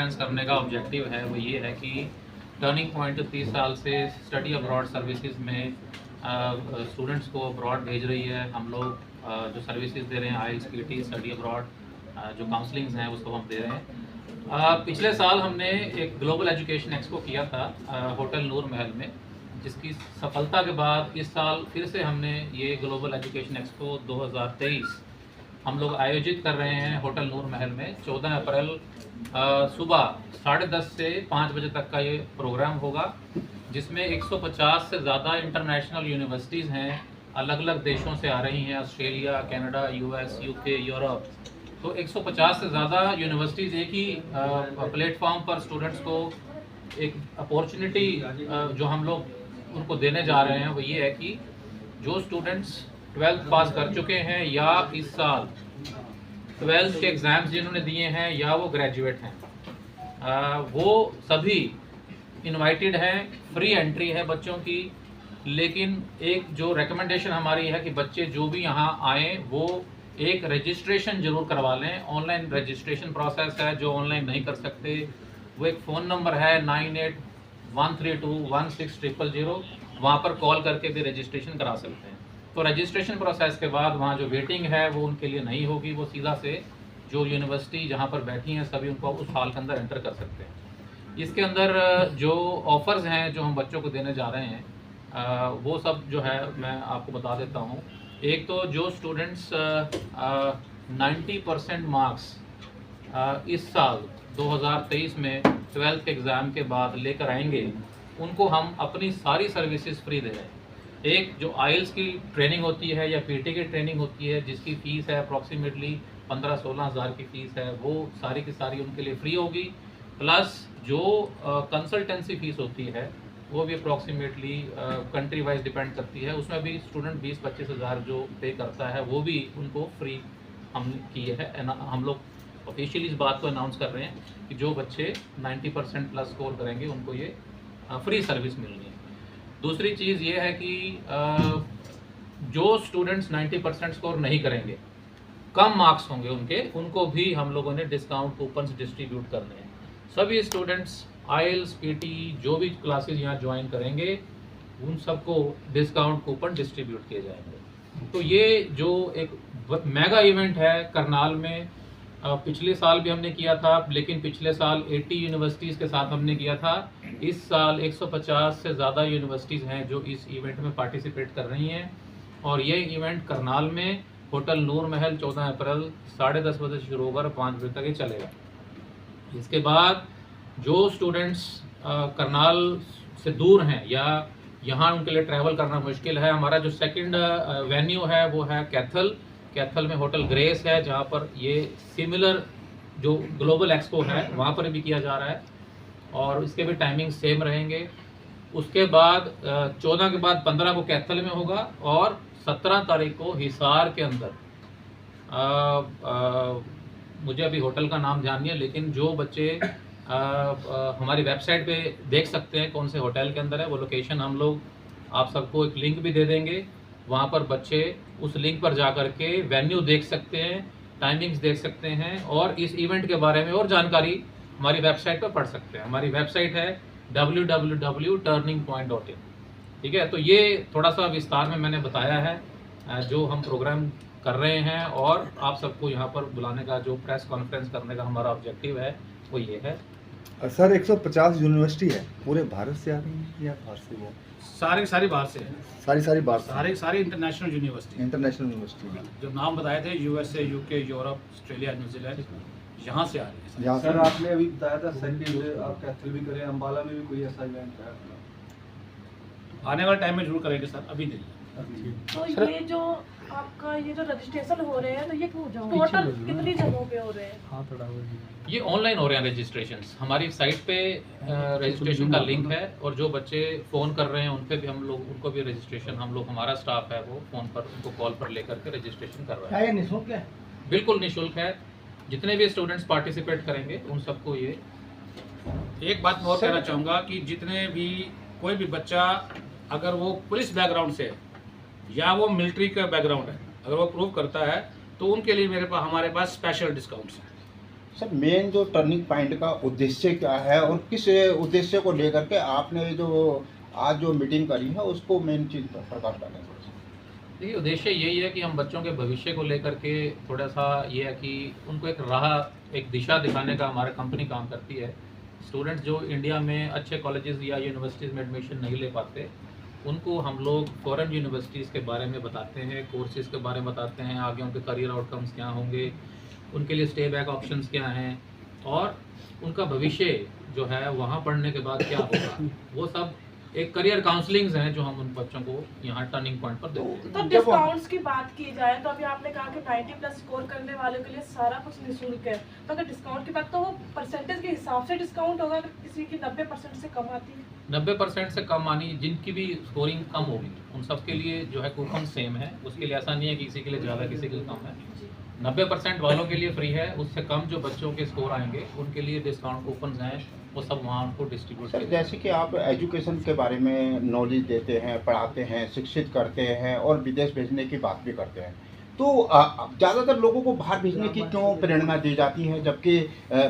Conference करने का objective है वो ये है कि टर्निंग पॉइंट 30 साल से स्टडी अब्रॉड सर्विसेज में स्टूडेंट्स को अब्रॉड भेज रही है। हम लोग जो सर्विसेज दे रहे हैं आईएलटीएस पीटी स्टडी अब्रॉड जो काउंसलिंग्स हैं उसको हम दे रहे हैं। पिछले साल हमने एक ग्लोबल एजुकेशन एक्सपो किया था होटल नूर महल में, जिसकी सफलता के बाद इस साल फिर से हमने ये ग्लोबल एजुकेशन एक्सपो 2023 हम लोग आयोजित कर रहे हैं होटल नूर महल में। 14 अप्रैल सुबह 10:30 से 5 बजे तक का ये प्रोग्राम होगा, जिसमें 150 से ज़्यादा इंटरनेशनल यूनिवर्सिटीज़ हैं, अलग अलग देशों से आ रही हैं, Australia, Canada, US, UK, Europe. तो 150 से ज़्यादा यूनिवर्सिटीज़ एक ही प्लेटफॉर्म पर स्टूडेंट्स को एक अपॉर्चुनिटी जो हम लोग उनको देने जा रहे हैं वो ये है कि जो स्टूडेंट्स 12th पास कर चुके हैं या इस साल 12th के एग्ज़ाम्स जिन्होंने दिए हैं या वो ग्रेजुएट हैं, वो सभी इनवाइटेड हैं। फ्री एंट्री है बच्चों की, लेकिन एक जो रिकमेंडेशन हमारी है कि बच्चे जो भी यहाँ आएँ वो एक रजिस्ट्रेशन ज़रूर करवा लें। ऑनलाइन रजिस्ट्रेशन प्रोसेस है, जो ऑनलाइन नहीं कर सकते वो एक फ़ोन नंबर है 9813216000, वहाँ पर कॉल करके भी रजिस्ट्रेशन करा सकते हैं। तो रजिस्ट्रेशन प्रोसेस के बाद वहाँ जो वेटिंग है वो उनके लिए नहीं होगी, वो सीधा से जो यूनिवर्सिटी जहाँ पर बैठी हैं सभी उनको उस हॉल के अंदर एंटर कर सकते हैं। इसके अंदर जो ऑफ़र्स हैं जो हम बच्चों को देने जा रहे हैं वो सब जो है मैं आपको बता देता हूँ। एक तो जो स्टूडेंट्स 90% मार्क्स इस साल 2023 में 12th के एग्ज़ाम के बाद लेकर आएंगे, उनको हम अपनी सारी सर्विसेज फ्री दे रहे हैं। एक जो आईएलटीएस की ट्रेनिंग होती है या पीटी की ट्रेनिंग होती है, जिसकी फ़ीस है अप्रॉक्सीमेटली 15-16 हज़ार की फ़ीस है, वो सारी की सारी उनके लिए फ्री होगी। प्लस जो कंसल्टेंसी फ़ीस होती है वो भी अप्रॉक्सीमेटली कंट्री वाइज डिपेंड करती है, उसमें भी स्टूडेंट 20-25 हज़ार जो पे करता है वो भी उनको फ्री हम किए है। हम लोग ऑफिशियली इस बात को अनाउंस कर रहे हैं कि जो बच्चे 90% प्लस स्कोर करेंगे उनको ये फ्री सर्विस मिलनी है। दूसरी चीज़ ये है कि जो स्टूडेंट्स 90% स्कोर नहीं करेंगे, कम मार्क्स होंगे उनको भी हम लोगों ने डिस्काउंट कूपन्स डिस्ट्रीब्यूट करने हैं। सभी स्टूडेंट्स आईएलटीएस पीटी जो भी क्लासेस यहाँ ज्वाइन करेंगे उन सबको डिस्काउंट कूपन डिस्ट्रीब्यूट किए जाएंगे। तो ये जो एक मेगा इवेंट है करनाल में, पिछले साल भी हमने किया था, लेकिन पिछले साल 80 यूनिवर्सिटीज़ के साथ हमने किया था। इस साल 150 से ज़्यादा यूनिवर्सिटीज़ हैं जो इस इवेंट में पार्टिसिपेट कर रही हैं, और ये इवेंट करनाल में होटल नूर महल 14 अप्रैल 10:30 बजे शुरू होकर 5 बजे तक ये चलेगा। इसके बाद जो स्टूडेंट्स करनाल से दूर हैं या यहाँ उनके लिए ट्रैवल करना मुश्किल है, हमारा जो सेकंड वेन्यू है वो है कैथल में होटल ग्रेस है, जहाँ पर ये सिमिलर जो ग्लोबल एक्सपो है वहाँ पर भी किया जा रहा है, और इसके भी टाइमिंग सेम रहेंगे। उसके बाद 14 के बाद 15 को कैथल में होगा, और 17 तारीख को हिसार के अंदर मुझे अभी होटल का नाम ध्यान नहीं है, लेकिन जो बच्चे हमारी वेबसाइट पे देख सकते हैं कौन से होटल के अंदर है, वो लोकेशन हम लोग आप सबको एक लिंक भी दे देंगे। वहाँ पर बच्चे उस लिंक पर जा कर के वेन्यू देख सकते हैं, टाइमिंग्स देख सकते हैं, और इस इवेंट के बारे में और जानकारी हमारी वेबसाइट पर पढ़ सकते हैं। हमारी वेबसाइट है www.turningpoint.in। ठीक है, तो ये थोड़ा सा विस्तार में मैंने बताया है जो हम प्रोग्राम कर रहे हैं, और आप सबको यहाँ पर बुलाने का, जो प्रेस कॉन्फ्रेंस करने का हमारा ऑब्जेक्टिव है वो ये है। सर 150 यूनिवर्सिटी है, पूरे भारत से आ रही है या बाहर से है? सारी बाहर से है। सारी बाहर से? सारी इंटरनेशनल यूनिवर्सिटी यूनिवर्सिटी जो नाम बताए थे, USA, UK, Europe, Australia, New Zealand, यहाँ से आ रही है। सर आपने अभी बताया था सेकंड आप कैथल भी करें, अंबाला में भी कोई ऐसा इवेंट है? आने वाले टाइम में जरूर करेंगे सर, अभी नहीं। तो ये जो आपका ये जो रजिस्ट्रेशन हो रहे हैं, तो ये टोटल कितनी जगहों पे हो रहे हैं? ये ऑनलाइन हो रहे हैं रजिस्ट्रेशन। हमारी साइट पे रजिस्ट्रेशन का लिंक है, और जो बच्चे फ़ोन कर रहे हैं उन पे भी हम लोग उनको भी रजिस्ट्रेशन, हम लोग हमारा स्टाफ है वो फ़ोन पर उनको कॉल पर लेकर के रजिस्ट्रेशन कर रहा है। ये निःशुल्क है? बिल्कुल निःशुल्क है। जितने भी स्टूडेंट्स पार्टिसिपेट करेंगे उन सबको ये। एक बात मैं और कहना चाहूँगा कि जितने भी कोई भी बच्चा अगर वो पुलिस बैकग्राउंड से है या वो मिलिट्री का बैकग्राउंड है, अगर वो प्रूव करता है तो उनके लिए हमारे पास स्पेशल डिस्काउंट्स हैं। सर मेन जो टर्निंग पॉइंट का उद्देश्य क्या है और किस उद्देश्य को लेकर के आपने जो आज जो मीटिंग करी है उसको मेन चीज़ पर प्रकाश डालें? देखिए, उद्देश्य यही है कि हम बच्चों के भविष्य को लेकर के थोड़ा सा ये है कि उनको एक राह, एक दिशा दिखाने का हमारा कंपनी काम करती है। स्टूडेंट्स जो इंडिया में अच्छे कॉलेजेस या यूनिवर्सिटीज़ में एडमिशन नहीं ले पाते, उनको हम लोग फॉरेन यूनिवर्सिटीज़ के बारे में बताते हैं, कोर्सेज़ के बारे में बताते हैं, आगे उनके करियर आउटकम्स क्या होंगे, उनके लिए स्टे बैक ऑप्शंस क्या हैं और उनका भविष्य जो है वहाँ पढ़ने के बाद क्या होगा, वो सब एक करियर काउंसलिंग्स हैं जो हम उन बच्चों को यहाँ टर्निंग पॉइंट पर देते हैं। तो डिस्काउंट्स की बात की जाए तो अभी आपने कहा कि 90+ स्कोर करने वालों के लिए सारा कुछ निःशुल्क है, तो अगर डिस्काउंट की बात तो वो परसेंटेज के हिसाब से डिस्काउंट होगा, अगर किसी की 90% से कम आती है? 90% से कम आनी, जिनकी भी स्कोरिंग कम होगी उन सब के लिए जो है कूपन सेम है। उसके लिए ऐसा नहीं है कि किसी के लिए ज़्यादा किसी के लिए कम है। 90% वालों के लिए फ्री है, उससे कम जो बच्चों के स्कोर आएंगे उनके लिए डिस्काउंट कूपन हैं, वो सब वहाँ उनको डिस्ट्रीब्यूट सर जैसे कि आप एजुकेशन के बारे में नॉलेज देते हैं, पढ़ाते हैं, शिक्षित करते हैं और विदेश भेजने की बात भी करते हैं, तो ज़्यादातर लोगों को बाहर भेजने की क्यों प्रेरणा दी जाती है, जबकि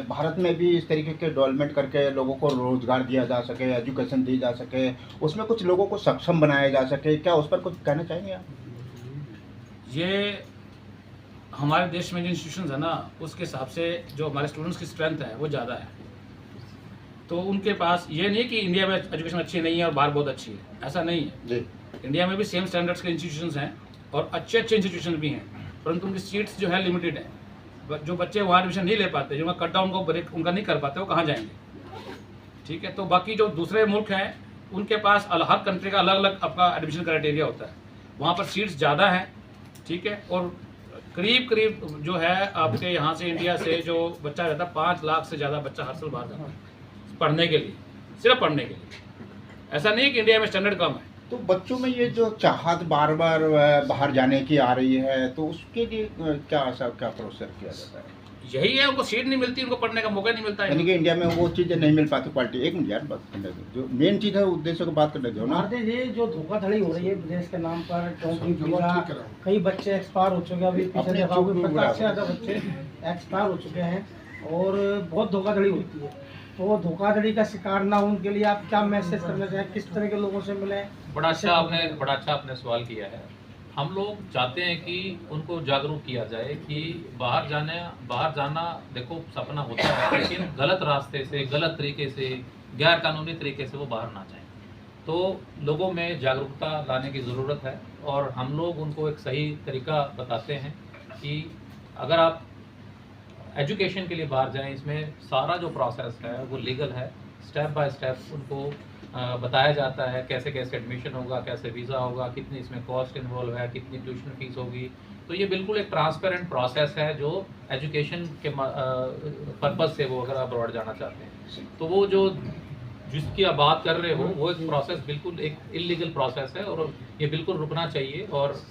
भारत में भी इस तरीके के डेवलपमेंट करके लोगों को रोज़गार दिया जा सके, एजुकेशन दी जा सके, उसमें कुछ लोगों को सक्षम बनाया जा सके, क्या उस पर कुछ कहना चाहेंगे आप? ये हमारे देश में जो इंस्टीट्यूशन है ना, उसके हिसाब से जो हमारे स्टूडेंट्स की स्ट्रेंथ है वो ज़्यादा है। तो उनके पास ये नहीं कि इंडिया में एजुकेशन अच्छी नहीं है और बाहर बहुत अच्छी है, ऐसा नहीं है जी। इंडिया में भी सेम स्टैंडर्ड्स के इंस्टीट्यूशंस हैं और अच्छे अच्छे इंस्टीट्यूशन भी हैं, परंतु उनकी सीट्स जो है लिमिटेड है। जो बच्चे वहाँ एडमिशन नहीं ले पाते, जो कट डाउन को ब्रेक उनका नहीं कर पाते, वो कहाँ जाएंगे? ठीक है, तो बाकी जो दूसरे मुल्क हैं उनके पास हर कंट्री का अलग अलग आपका एडमिशन क्राइटेरिया होता है, वहाँ पर सीट्स ज़्यादा हैं। ठीक है, और करीब जो है आपके यहाँ से इंडिया से जो बच्चा रहता है 5 लाख से ज़्यादा बच्चा हर साल बाहर जाता है पढ़ने के लिए, सिर्फ पढ़ने के लिए। ऐसा नहीं है कि इंडिया में स्टैंडर्ड कम है। तो बच्चों में ये जो चाहत बार बार बाहर जाने की आ रही है, तो उसके लिए क्या प्रोसेस किया जाता है? यही है, उनको सीट नहीं मिलती, उनको पढ़ने का मौका नहीं मिलता है। यानी कि इंडिया में वो चीज़ें नहीं मिल पाती क्वालिटी। एक मिनट यार, बात करने दो, जो मेन चीज़ है उद्देश्य को बात करने दो ना। ये जो धोखाधड़ी हो रही है विदेश के नाम पर, कई बच्चे एक्सपायर हो चुके हैं, अभी पीछे देखा होगा 50 से ज़्यादा बच्चे एक्सपायर हो चुके हैं और बहुत धोखाधड़ी होती है। तो धोखाधड़ी का शिकार ना हो उनके लिए आप क्या मैसेज करना चाहें, किस तरह के लोगों से मिले? बड़ा अच्छा आपने सवाल किया है। हम लोग चाहते हैं कि उनको जागरूक किया जाए कि बाहर जाना देखो सपना होता है, लेकिन गलत रास्ते से, गलत तरीके से, गैर कानूनी तरीके से वो बाहर ना जाएं। तो लोगों में जागरूकता लाने की ज़रूरत है और हम लोग उनको एक सही तरीका बताते हैं कि अगर आप एजुकेशन के लिए बाहर जाएं, इसमें सारा जो प्रोसेस है वो लीगल है, स्टेप बाय स्टेप उनको बताया जाता है कैसे कैसे एडमिशन होगा, कैसे वीज़ा होगा, कितनी इसमें कॉस्ट इन्वॉल्व है, कितनी ट्यूशन फीस होगी। तो ये बिल्कुल एक ट्रांसपेरेंट प्रोसेस है जो एजुकेशन के पर्पज़ से वो अगर अब्रॉड जाना चाहते हैं, तो वो जो जिसकी आप बात कर रहे हो वो एक प्रोसेस बिल्कुल एक इलीगल प्रोसेस है और ये बिल्कुल रुकना चाहिए। और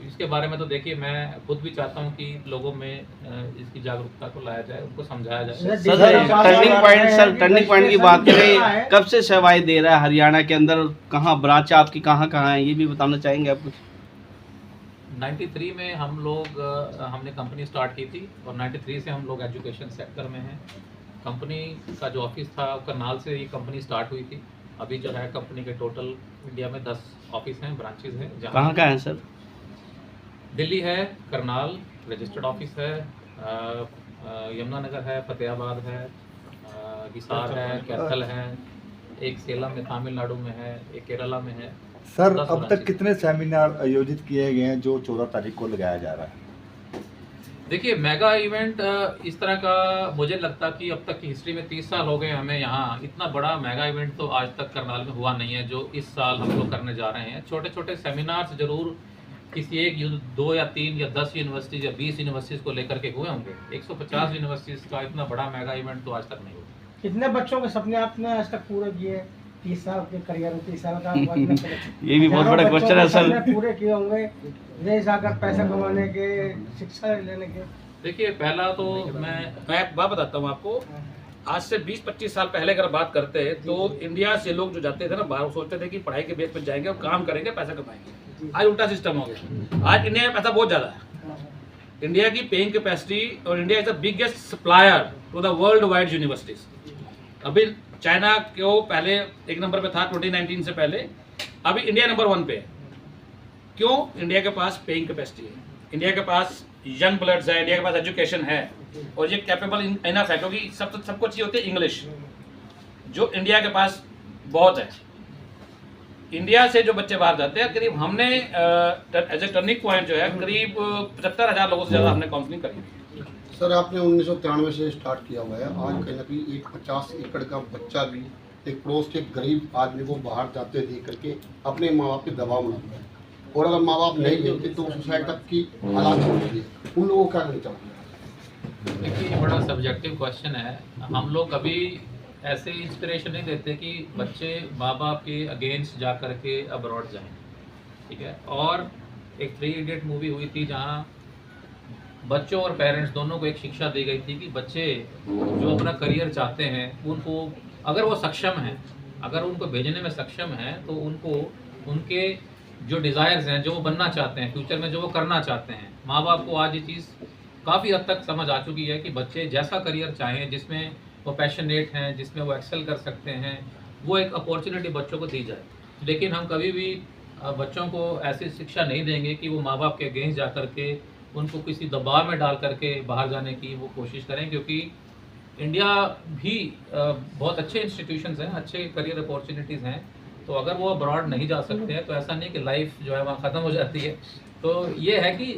इसके बारे में तो देखिए, मैं खुद भी चाहता हूँ कि लोगों में इसकी जागरूकता को लाया जाए, उनको समझाया जाए। सर टर्निंग पॉइंट की बात करें, कब से सेवाएं दे रहा है हरियाणा के अंदर, कहाँ ब्रांच आपकी कहाँ है, ये भी बताना चाहेंगे आप कुछ? 93 में हमने कंपनी स्टार्ट की थी और 93 से हम लोग एजुकेशन सेक्टर में हैं। कंपनी का जो ऑफिस था करनाल से ये कंपनी स्टार्ट हुई थी। अभी जो है कंपनी के टोटल इंडिया में 10 ऑफिस हैं, ब्रांचेज हैं। कहाँ का है सर? दिल्ली है, करनाल रजिस्टर्ड ऑफिस है, यमुनानगर है, फतेहाबाद है, हिसार है, कैथल है, एक सेलम में तमिलनाडु में है, एक केरला में है। सर अब तक कितने सेमिनार आयोजित किए गए हैं जो 14 तारीख को लगाया जा रहा है? देखिए, मेगा इवेंट इस तरह का मुझे लगता कि अब तक की हिस्ट्री में 30 साल हो गए हमें यहाँ, इतना बड़ा मेगा इवेंट तो आज तक करनाल में हुआ नहीं है जो इस साल हम लोग करने जा रहे हैं। छोटे छोटे सेमिनार्स जरूर किसी एक 2 या 3 या 10 यूनिवर्सिटीज़ या 20 यूनिवर्सिटीज़ को लेकर के हुए होंगे। 150 यूनिवर्सिटीज़ का इतना बड़ा मेगा इवेंट तो आज तक नहीं हुआ। कितने बच्चों के सपने आपने आज तक पूरे किए? 30 साल के करियर में 30 साल का ये भी बहुत बड़ा क्वेश्चन है सर। पूरे किए होंगे विदेश जाकर पैसा कमाने के, शिक्षा लेने के। देखिए, पहला तो मैं एक बात बताता हूँ आपको। आज से 20-25 साल पहले अगर बात करते हैं तो इंडिया से लोग जो जाते थे ना बाहर, सोचते थे कि पढ़ाई के बेस पर जाएंगे और काम करेंगे, पैसा कमाएंगे। आज उल्टा सिस्टम हो गया। आज इंडिया में पैसा बहुत ज़्यादा है, इंडिया की पेइंग कैपेसिटी और India is the biggest supplier to the world wide universities. अभी चाइना को पहले एक नंबर पे था 2019 से पहले, अभी इंडिया नंबर 1 पे है। क्यों? इंडिया के पास पेइंग कैपेसिटी है, इंडिया के पास यंग ब्लड्स है, इंडिया के पास एजुकेशन है और ये कैपेबल इनफ है, क्योंकि सबको चाहिए होती है इंग्लिश, जो इंडिया के पास बहुत है। इंडिया से जो बच्चे बाहर जाते हैं, करीब हमने एज ए टर्निंग पॉइंट जो है करीब 75,000 लोगों से ज़्यादा हमने काउंसलिंग करी। सर आपने 1993 से स्टार्ट किया हुआ है, आज कहीं ना कहीं एक 50 एकड़ का बच्चा भी एक पड़ोस के गरीब आदमी को बाहर जाते देख करके अपने माँ बाप के दबाव में आता है, और अगर माँ बाप नहीं देते तो सुसाइड तक की हालात होती है, उन लोगों को क्या करना चाहिए? देखिए, ये बड़ा सब्जेक्टिव क्वेश्चन है। हम लोग कभी ऐसे इंस्पिरेशन नहीं देते कि बच्चे माँ बाप के अगेंस्ट जा कर के अब्रॉड जाएं, ठीक है। और एक 3 इडियट मूवी हुई थी जहाँ बच्चों और पेरेंट्स दोनों को एक शिक्षा दी गई थी कि बच्चे जो अपना करियर चाहते हैं उनको, अगर वो सक्षम हैं, अगर उनको भेजने में सक्षम हैं, तो उनको उनके जो डिज़ायर्स हैं, जो वो बनना चाहते हैं फ्यूचर में, जो वो करना चाहते हैं, माँ बाप को आज ये चीज़ काफ़ी हद तक समझ आ चुकी है कि बच्चे जैसा करियर चाहें, जिसमें वो पैशनेट हैं, जिसमें वो एक्सेल कर सकते हैं, वो एक अपॉर्चुनिटी बच्चों को दी जाए। लेकिन हम कभी भी बच्चों को ऐसी शिक्षा नहीं देंगे कि वो माँ बाप के अगेंस्ट जा कर के उनको किसी दबाव में डाल करके बाहर जाने की वो कोशिश करें, क्योंकि इंडिया भी बहुत अच्छे इंस्टीट्यूशंस हैं, अच्छे करियर अपॉर्चुनिटीज़ हैं। तो अगर वो अब्रॉड नहीं जा सकते हैं तो ऐसा नहीं कि लाइफ जो है वहाँ ख़त्म हो जाती है। तो ये है कि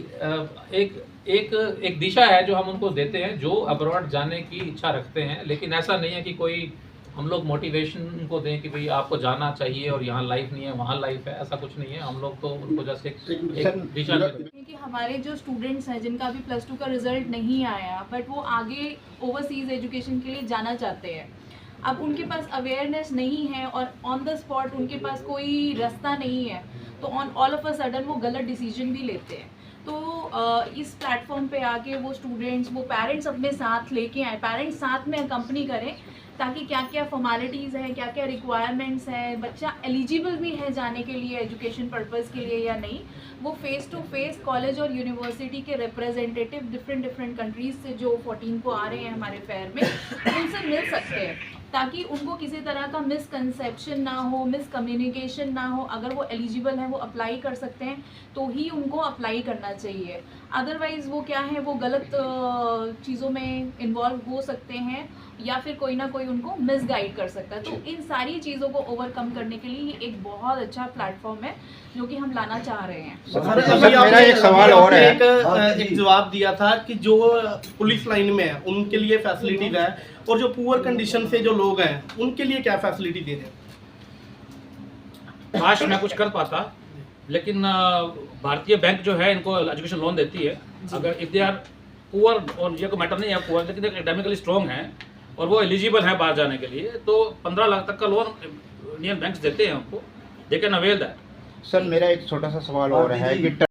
एक दिशा है जो हम उनको देते हैं, जो अब्रॉड जाने की इच्छा रखते हैं। लेकिन ऐसा नहीं है कि कोई हम लोग मोटिवेशन उनको दें कि भाई आपको जाना चाहिए और यहाँ लाइफ नहीं है, वहाँ लाइफ है, ऐसा कुछ नहीं है। हम लोग तो उनको जस्ट एक दिशा देते हैं। कि हमारे जो स्टूडेंट्स हैं जिनका अभी +2 का रिजल्ट नहीं आया, बट वो आगे ओवरसीज़ एजुकेशन के लिए जाना चाहते हैं, अब उनके पास अवेयरनेस नहीं है और ऑन द स्पॉट उनके पास कोई रास्ता नहीं है, तो ऑल ऑफ अ सडन वो गलत डिसीजन भी लेते हैं। तो इस प्लेटफॉर्म पे आके वो स्टूडेंट्स, वो पेरेंट्स अपने साथ लेके आए, पेरेंट्स साथ में अकम्पनी करें, ताकि क्या क्या फॉर्मेलिटीज़ हैं, क्या क्या रिक्वायरमेंट्स हैं, बच्चा एलिजिबल भी है जाने के लिए एजुकेशन पर्पज़ के लिए या नहीं, वो फेस टू फेस कॉलेज और यूनिवर्सिटी के रिप्रेजेंटेटिव डिफरेंट कंट्रीज़ से जो 14 को आ रहे हैं हमारे फेयर में, उनसे मिल सकते हैं, ताकि उनको किसी तरह का मिसकंसेप्शन ना हो, मिसकम्युनिकेशन ना हो। अगर वो एलिजिबल हैं, वो अप्लाई कर सकते हैं, तो ही उनको अप्लाई करना चाहिए। अदरवाइज़ वो क्या है, वो गलत चीज़ों में इन्वॉल्व हो सकते हैं या फिर कोई ना कोई उनको मिसगाइड कर सकता है। तो इन सारी चीज़ों को ओवरकम करने के लिए ये एक बहुत अच्छा प्लेटफॉर्म है जो कि हम लाना चाह रहे हैं। मेरा एक सवाल और है। एक जवाब दिया था कि जो पुलिस लाइन में है उनके लिए फैसिलिटीज है, और जो पुअर कंडीशन से जो लोग हैं उनके लिए क्या फैसिलिटी दे रहे हैं? काश मैं कुछ कर पाता, लेकिन भारतीय बैंक जो है इनको एजुकेशन लोन देती है। अगर इफ दे आर पुअर, और ये को मैटर नहीं है पुअर, लेकिन एकेडमिकली स्ट्रॉन्ग है और वो एलिजिबल है बाहर जाने के लिए, तो 15 लाख तक का लोन इंडियन बैंक्स देते हैं हमको, they can avail that. Sir मेरा एक छोटा सा सवाल और है कि